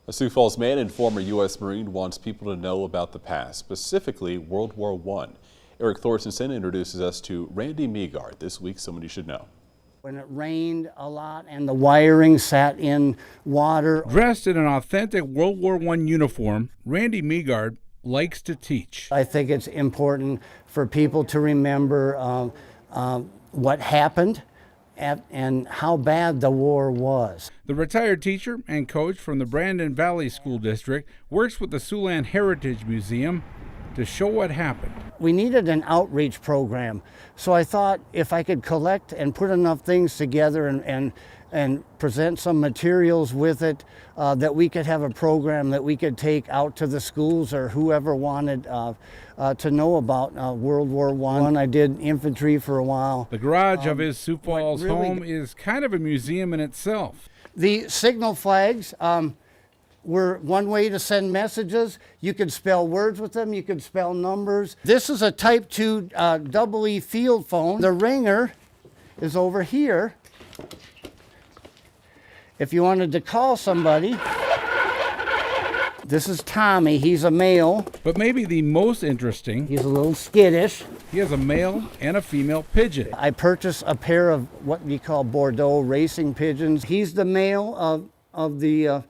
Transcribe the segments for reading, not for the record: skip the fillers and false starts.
A Sioux Falls man and former U.S. Marine wants people to know about the past, specifically World War I. Eric Thorstensen introduces us to Randy Megard. This week, someone you should know. When it rained a lot and the wiring sat in water. Dressed in an authentic World War I uniform, Randy Megard likes to teach. I think it's important for people to remember what happened and how bad the war was. The retired teacher and coach from the Brandon Valley School District works with the Siouxland Heritage Museum to show what happened. We needed an outreach program, so I thought if I could collect and put enough things together and present some materials with it, that we could have a program that we could take out to the schools or whoever wanted to know about World War I. I did infantry for a while. The garage of his Sioux Falls home is kind of a museum in itself. The signal flags were one way to send messages. You could spell words with them, you could spell numbers. This is a Type 2 double E field phone. The ringer is over here. If you wanted to call somebody, this is Tommy, he's a male. But maybe the most interesting, he's a little skittish. He has a male and a female pigeon. I purchased a pair of what we call Bordeaux racing pigeons. He's the male of the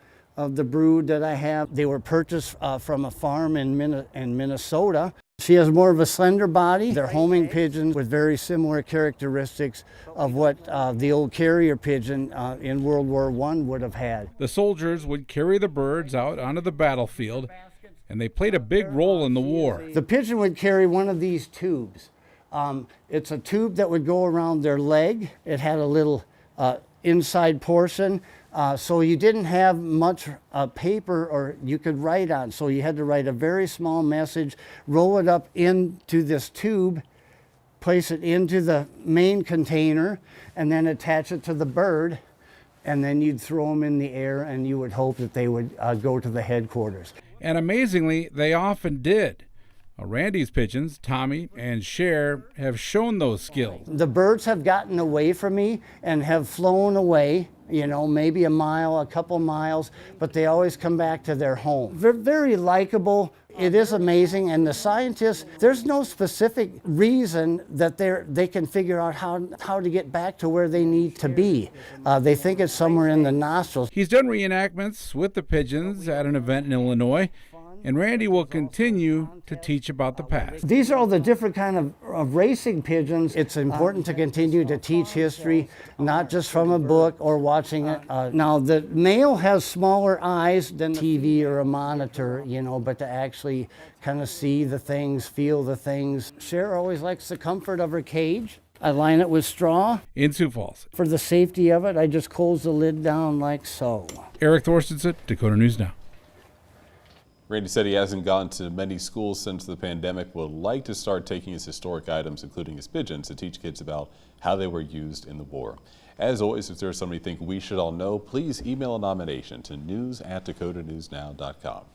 brood that I have. They were purchased from a farm in Minnesota. She has more of a slender body. They're homing pigeons with very similar characteristics of what the old carrier pigeon in World War I would have had. The soldiers would carry the birds out onto the battlefield, and they played a big role in the war. The pigeon would carry one of these tubes. It's a tube that would go around their leg. It had a little inside portion. So you didn't have much paper or you could write on. So you had to write a very small message, roll it up into this tube, place it into the main container, and then attach it to the bird. And then you'd throw them in the air and you would hope that they would go to the headquarters. And amazingly, they often did. Randy's pigeons, Tommy and Cher, have shown those skills. The birds have gotten away from me and have flown away, you know, maybe a mile, a couple miles, but they always come back to their home. They're very likable. It is amazing, and the scientists, there's no specific reason that they can figure out how to get back to where they need to be. They think it's somewhere in the nostrils. He's done reenactments with the pigeons at an event in Illinois, and Randy will continue to teach about the past. These are all the different kind of racing pigeons. It's important to continue to teach history, not just from a book or watching it. Now, the male has smaller eyes than TV or a monitor, you know, but to actually kind of see the things, feel the things. Cher always likes the comfort of her cage. I line it with straw. In Sioux Falls. For the safety of it, I just close the lid down like so. Eric Thorstensen, Dakota News Now. Randy said he hasn't gone to many schools since the pandemic, would like to start taking his historic items, including his pigeons, to teach kids about how they were used in the war. As always, if there's something you think we should all know, please email a nomination to news@dakotanewsnow.com.